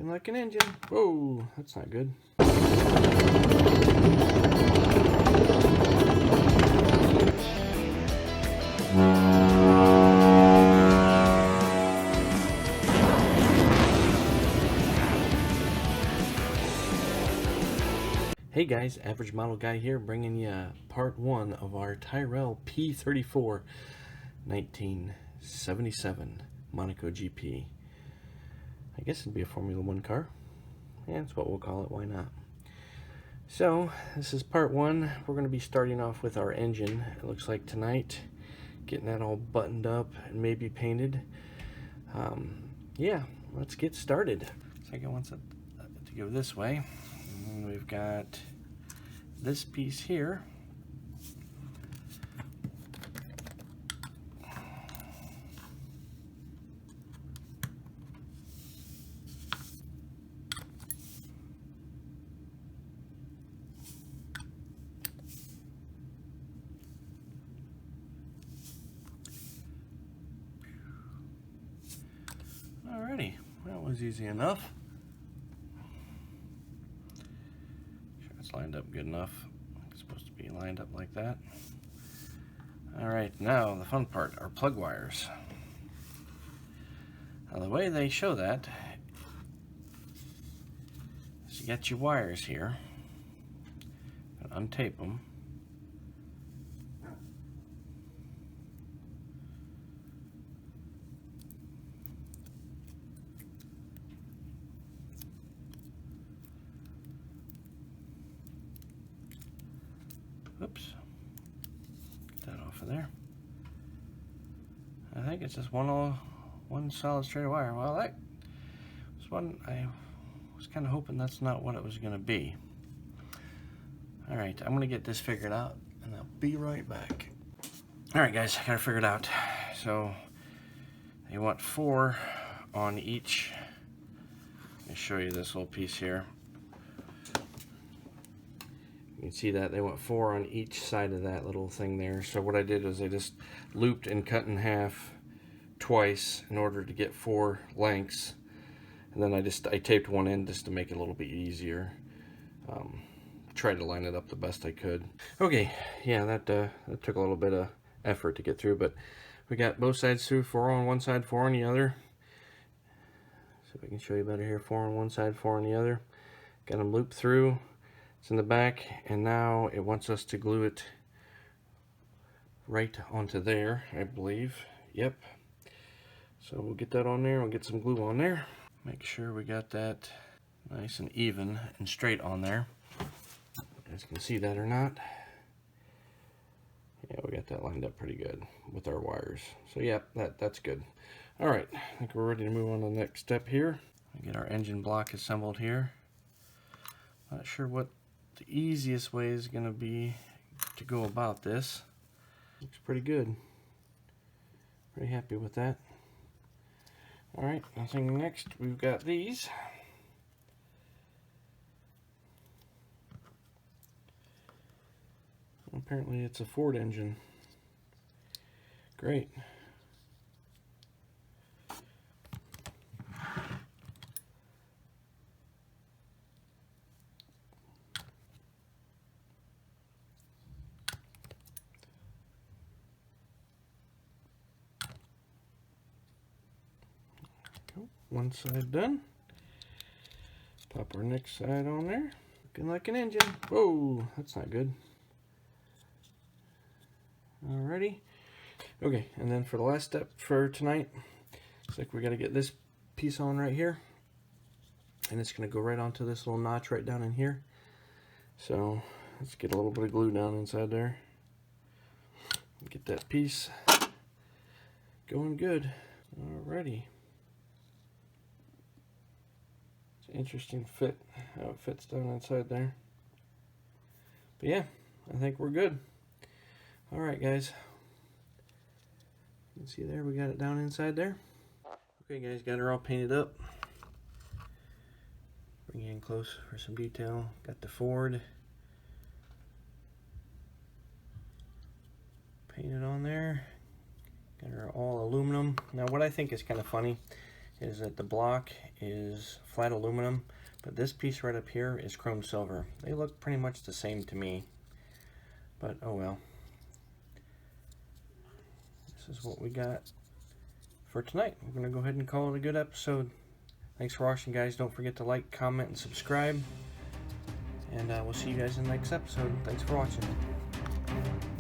Looking like an engine. Whoa, that's not good. Hey guys, Average Model Guy here, bringing you part 1 of our Tyrrell P34 1977 Monaco GP. I guess it'd be a Formula 1 car. Yeah, that's what we'll call it, why not? So, this is part 1. We're going to be starting off with our engine. It looks like tonight, getting that all buttoned up and maybe painted. Yeah, let's get started. Second one's to go this way. And we've got this piece here. Alrighty, that was easy enough. Lined up good enough. It's supposed to be lined up like that. Alright, now the fun part, our plug wires. Now the way they show that is you got your wires here. Untape them. Oops, get that off of there. I think it's just one solid straight wire. Well, that was one I was kind of hoping that's not what it was going to be. All right, I'm going to get this figured out, and I'll be right back. All right, guys, I got it figured out. So you want 4 on each. Let me show you this little piece here. You can see that they want 4 on each side of that little thing there. So what I did is I just looped and cut in half twice in order to get 4 lengths, and then I taped one end just to make it a little bit easier. Tried to line it up the best I could. Okay, yeah, that took a little bit of effort to get through, but we got both sides through. 4 on one side, 4 on the other. See if I can show you better here. 4 on one side, 4 on the other. Got them looped through. It's in the back, and now it wants us to glue it right onto there, I believe. Yep. So we'll get that on there. We'll get some glue on there. Make sure we got that nice and even and straight on there. You guys can see that or not. Yeah, we got that lined up pretty good with our wires. So yeah, that's good. All right, I think we're ready to move on to the next step here. We get our engine block assembled here. Not sure what the easiest way is going to be to go about this. Looks pretty good. Pretty happy with that. Alright, nothing next. We've got these. Apparently it's a Ford engine. Great. One side done. Pop our next side on there. Looking like an engine. Whoa, that's not good. Alrighty. Okay, and then for the last step for tonight, it's like we got to get this piece on right here. And it's going to go right onto this little notch right down in here. So let's get a little bit of glue down inside there. Get that piece going good. Alrighty. Interesting fit, how it fits down inside there. But yeah, I think we're good. Alright guys, you can see there we got it down inside there. Okay guys, got her all painted up. Bring you in close for some detail. Got the Ford painted on there. Got her all aluminum. Now what I think is kind of funny is that the block is flat aluminum, but this piece right up here is chrome silver. They look pretty much the same to me, but oh well. This is what we got for tonight. We're going to go ahead and call it a good episode. Thanks for watching, guys. Don't forget to like, comment, and subscribe. And we'll see you guys in the next episode. Thanks for watching.